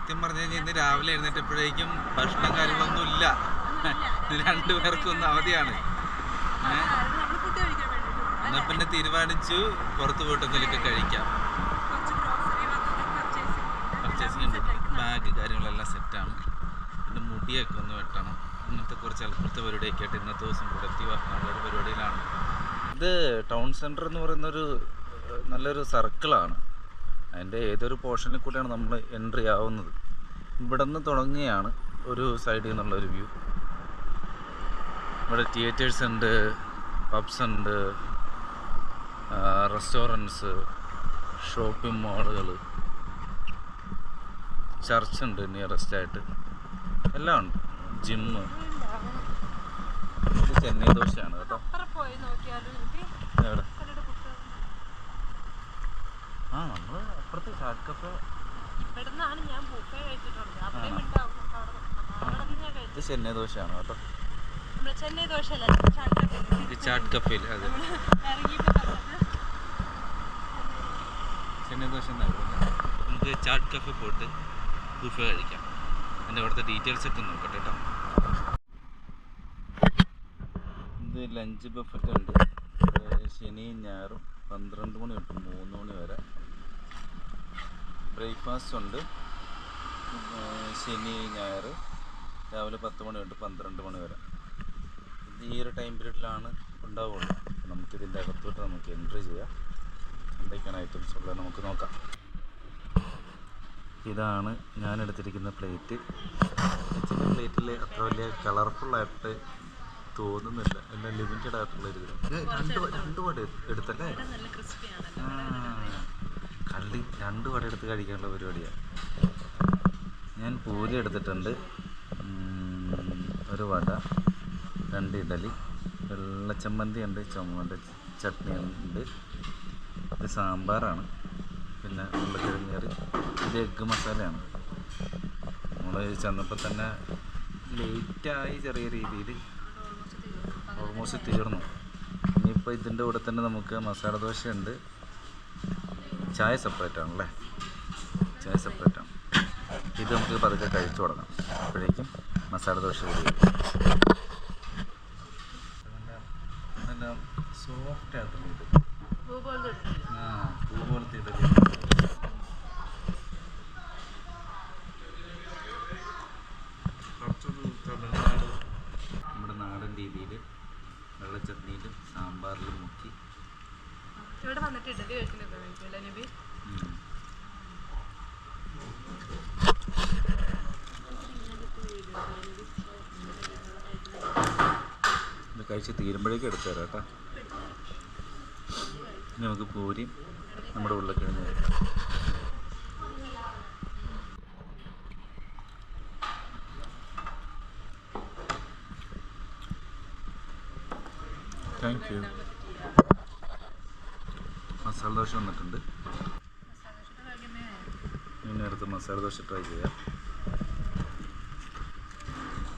സത്യം പറഞ്ഞു കഴിഞ്ഞാൽ ഇന്ന് രാവിലെ എഴുന്നേറ്റപ്പോഴേക്കും ഭക്ഷണം കാര്യങ്ങളൊന്നും ഇല്ല. രണ്ടുപേർക്കും ഒന്ന് അവധിയാണ്. എന്നാൽ പിന്നെ തീരുമാനിച്ചു പുറത്ത് പോയിട്ട് എന്തെങ്കിലുമൊക്കെ കഴിക്കാം. പർച്ചേസിങ് ഉണ്ട്, ബാഗ് കാര്യങ്ങളെല്ലാം സെറ്റാണ്. പിന്നെ മുടിയൊക്കെ ഒന്ന് വെട്ടണം. ഇങ്ങനത്തെ കുറച്ച് അൽപ്പത്തെ പരിപാടിയൊക്കെ ആയിട്ട് ഇന്നത്തെ ദിവസം പ്രൊഡക്റ്റീവ് ആക്കാനുള്ളൊരു പരിപാടിയിലാണ്. ഇത് ടൗൺ സെൻറ്റർ എന്ന് പറയുന്നൊരു നല്ലൊരു സർക്കിളാണ്. അതിൻ്റെ ഏതൊരു പോർഷനിൽ കൂടെയാണ് നമ്മൾ എൻട്രി ആവുന്നത്. ഇവിടെ നിന്ന് തുടങ്ങിയാണ് ഒരു സൈഡിൽ നിന്നുള്ളൊരു വ്യൂ. ഇവിടെ തിയേറ്റേഴ്സ് ഉണ്ട്, പബ്സ് ഉണ്ട്, റെസ്റ്റോറൻറ്റ്സ്, ഷോപ്പിംഗ് മാളുകൾ, ചർച്ചുണ്ട് നിയറസ്റ്റ് ആയിട്ട്, എല്ലാം ഉണ്ട്. ജിമ്മ്. ഇത് ചെന്നൈ ദോശയാണ് കേട്ടോ. എവിടെ? ആ നമ്മൾ അപ്പുറത്ത് ഷാർട്ട് കഫേ. ഇത് ചെന്നൈ ദോശയാണ് കേട്ടോ. ചാട്ട് കഫേയിൽ അതെ ചെന്നൈ ദോശ എന്നായിരുന്നു. നമുക്ക് ചാട്ട് കഫേ പോയിട്ട് ബുഫേ കഴിക്കാം. എൻ്റെ അവിടുത്തെ ഡീറ്റെയിൽസ് ഒക്കെ നോക്കട്ടെ കേട്ടോ. ഇത് ലഞ്ച് ബഫറ്റ് ഉണ്ട്. ശനിയും ഞായറും 12 മണി തൊട്ട് 3 മണി വരെ. ബ്രേക്ക്ഫാസ്റ്റ് ഉണ്ട് ശനി ഞായർ രാവിലെ 10 മണി തൊട്ട് 12 മണി വരെ. ഇത് ഈ ഒരു ടൈം പീരീഡിലാണ് ഉണ്ടാവുള്ളൂ. നമുക്കിതിൻ്റെ അകത്തോട്ട് നമുക്ക് എൻട്രി ചെയ്യാം. എന്തൊക്കെയാണ് ഐറ്റംസ് ഉള്ളത് നമുക്ക് നോക്കാം. ഇതാണ് ഞാൻ എടുത്തിരിക്കുന്ന പ്ലേറ്റ്. ചില പ്ലേറ്റിൽ അത്ര വലിയ കളർഫുള്ളായിട്ട് തോന്നുന്നില്ല. എല്ലാം ലിമിറ്റഡ് ആയിട്ടുള്ളൊരു രണ്ട് വട എടുത്തല്ലേ. കള്ളി 2 വട എടുത്ത് കഴിക്കാനുള്ള പരിപാടിയാണ്. ഞാൻ പൂരി എടുത്തിട്ടുണ്ട്, 1 വട, 2 ഇഡലി, വെള്ളച്ചമ്മന്തി ഉണ്ട്, ചട്നി ഉണ്ട്, ഇത് സാമ്പാറാണ്, പിന്നെ ഉരുളക്കിഴങ്ങ് കറി, ഇത് എഗ്ഗ് മസാലയാണ്. നമ്മൾ ചെന്നപ്പോൾ തന്നെ ലേറ്റായി ചെറിയ രീതിയിൽ, ഓൾമോസ്റ്റ് തീർന്നു. ഇനിയിപ്പോൾ ഇതിൻ്റെ കൂടെ തന്നെ നമുക്ക് മസാല ദോശ ഉണ്ട്. ചായ സെപ്പറേറ്റ് ആണല്ലേ, ചായ സെപ്പറേറ്റ് ആണ്. ഇത് നമുക്ക് പതുക്കെ കഴിച്ചു തുടങ്ങാം. അപ്പോഴേക്കും മസാല ദോശ കൂടി നല്ല സോഫ്റ്റ് ആയിട്ടുള്ള ഇത്, പൂ പോലത്തെ ഇഡലി. കുറച്ചൊരു തമിഴ്നാട് നമ്മുടെ നാടൻ രീതിയിൽ വെള്ളച്ചട്നിയിലും സാമ്പാറിലും മുക്കി ഇവിടെ വന്നിട്ട് ഇഡലി കഴിക്കുന്നില്ല നബി. ഇത് കഴിച്ച് തീരുമ്പോഴേക്കും എടുത്തു തരാം കേട്ടോ. ഇനി നമുക്ക് പൂരിയും നമ്മുടെ ഉരുളക്കിഴങ്ങ് കഴിക്കാം. Thank you. മസാല ദോശ വന്നിട്ടുണ്ട്. ഇനി അടുത്ത് മസാല ദോശ ട്രൈ ചെയ്യാം.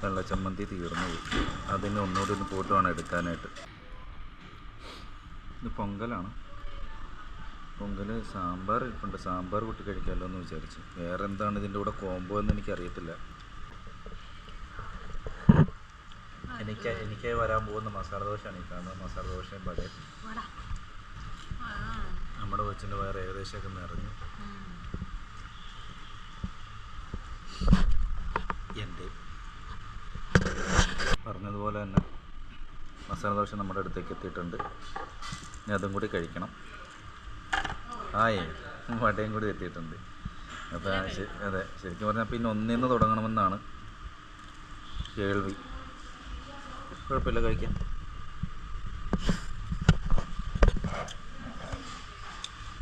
വെള്ളച്ചമ്മന്തി തീർന്നു പോയി. അതിന് ഒന്നുകൂടി ഒന്ന് പോയിട്ട് വേണം എടുക്കാനായിട്ട്. ഇത് പൊങ്കലാണ്. പൊങ്കൽ സാമ്പാർ ഇരിപ്പുണ്ട്. സാമ്പാർ കൂട്ടി കഴിക്കാമല്ലോ എന്ന് വിചാരിച്ചു. വേറെ എന്താണ് ഇതിൻ്റെ കൂടെ കോംബോ എന്ന് എനിക്കറിയത്തില്ല. എനിക്ക് വരാൻ പോകുന്ന മസാല ദോശയാണ് ഈ കാണുന്നത്. മസാല ദോശയും വടയും. നമ്മുടെ കൊച്ചിൻ്റെ വയറ് ഏകദേശമൊക്കെ നിറഞ്ഞു. എൻ്റെ പറഞ്ഞതുപോലെ തന്നെ മസാല ദോശ നമ്മുടെ അടുത്തേക്ക് എത്തിയിട്ടുണ്ട്. ഇനി അതും കൂടി കഴിക്കണം. വടയും കൂടി എത്തിയിട്ടുണ്ട്. അപ്പോൾ അതെ, ശരിക്കും പറഞ്ഞാൽ പിന്നെ ഒന്നിന്ന് തുടങ്ങണമെന്നാണ് കേൾവി. കുഴപ്പമില്ല, കഴിക്കാം.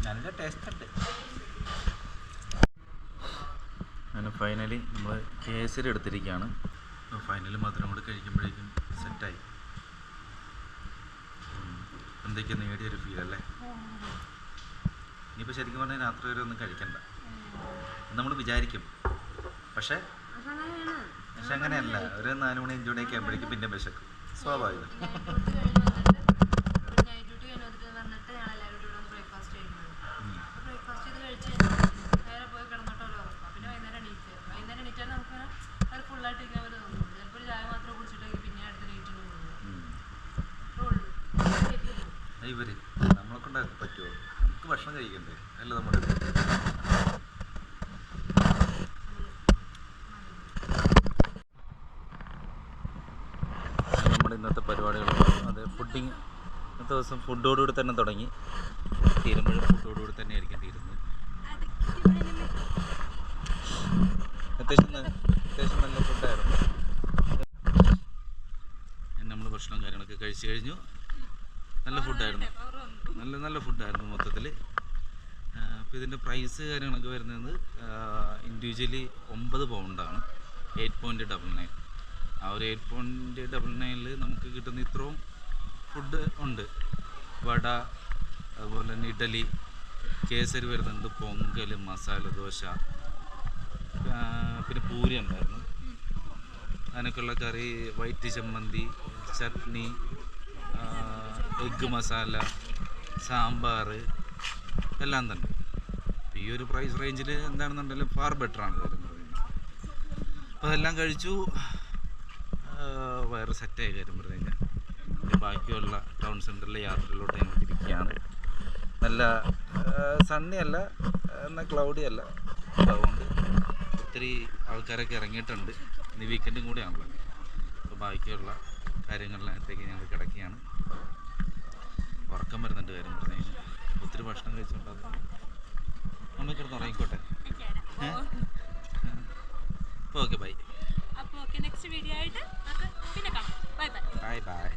നല്ല ടേസ്റ്റ് ഉണ്ട്. അങ്ങനെ ഫൈനലി നമ്മൾ കേസരി എടുത്തിരിക്കുകയാണ്. ഫൈനലി മധുരം കൂടി കഴിക്കുമ്പോഴേക്കും സെറ്റായി. എന്തൊക്കെ നേടിയൊരു ഫീൽ അല്ലേ. ഇനിയിപ്പോൾ ശരിക്കും പറഞ്ഞാൽ രാത്രി വരെ ഒന്നും കഴിക്കണ്ട നമ്മൾ വിചാരിക്കും. പക്ഷേ അങ്ങനെയല്ല. ഒരു 4 മണി 5 മണിയൊക്കെ ആകുമ്പോഴേക്കും പിന്നെ വിശക്കും. സ്വാഭാവികം. ഇവർ നമ്മളെ കൊണ്ടൊക്കെ പറ്റുമോ? നമുക്ക് ഭക്ഷണം കഴിക്കണ്ടേ, അല്ല നമ്മുടെ നമ്മുടെ ഇന്നത്തെ പരിപാടികൾ. അതെ, ഫുഡിങ് ഇന്നത്തെ ദിവസം ഫുഡോടുകൂടി തന്നെ തുടങ്ങി, തീരുമ്പോഴും ഫുഡോടുകൂടി തന്നെ ആയിരിക്കും തീരുന്നത്. അത്യാവശ്യം നല്ല ഫുഡായിരുന്നു. നമ്മൾ ഭക്ഷണം കാര്യങ്ങളൊക്കെ കഴിച്ചു കഴിഞ്ഞു. നല്ല ഫുഡായിരുന്നു, നല്ല ഫുഡായിരുന്നു മൊത്തത്തിൽ. അപ്പോൾ ഇതിൻ്റെ പ്രൈസ് കാര്യങ്ങളൊക്കെ വരുന്നത് ഇൻഡിവിജ്വലി 9 പൗണ്ടാണ്, 8.99. ആ ഒരു 8.99 നമുക്ക് കിട്ടുന്ന ഇത്രയും ഫുഡ് ഉണ്ട്. വട, അതുപോലെ തന്നെ ഇഡലി, കേസരി വരുന്നുണ്ട്, പൊങ്കൽ, മസാല ദോശ, പിന്നെ പൂരി ഉണ്ടായിരുന്നു, അതിനൊക്കെയുള്ള കറി, വൈറ്റ് ചമ്മന്തി, ചട്നി, എഗ്ഗ് മസാല, സാമ്പാർ എല്ലാം തന്നെ. ഈ ഒരു പ്രൈസ് റേഞ്ചിൽ എന്താണെന്നുണ്ടെങ്കിലും ഫാർ ബെറ്ററാണ് വരുന്നത്. അപ്പോൾ അതെല്ലാം കഴിച്ചു, വയറ് സെറ്റായി കാര്യം പറഞ്ഞു കഴിഞ്ഞാൽ. ഇനി ബാക്കിയുള്ള ടൗൺ സെൻറ്ററിലെ യാത്രയിലോട്ട് ഞങ്ങൾ തിരിക്കുകയാണ്. നല്ല സണ്ണി അല്ല, എന്നാൽ ക്ലൗഡി അല്ല, അതുകൊണ്ട് ഒത്തിരി ആൾക്കാരൊക്കെ ഇറങ്ങിയിട്ടുണ്ട്. ഇനി വീക്കെൻഡും കൂടെയാണല്ലോ. അപ്പോൾ ബാക്കിയുള്ള കാര്യങ്ങളിലകത്തേക്ക് ഞങ്ങൾ കിടക്കുകയാണ്. ഉറക്കം വരുന്നുണ്ട് കാര്യം പറഞ്ഞു കഴിഞ്ഞാൽ. ഒത്തിരി ഭക്ഷണം കഴിച്ചുകൊണ്ടത് നമ്മൾ കിടന്ന് ഉറങ്ങിക്കോട്ടെ. അപ്പോൾ ഓക്കെ, ബൈ. അപ്പോൾ നെക്സ്റ്റ് വീഡിയോ ആയിട്ട് പിന്നെ കാണാം. Bye bye. Bye bye.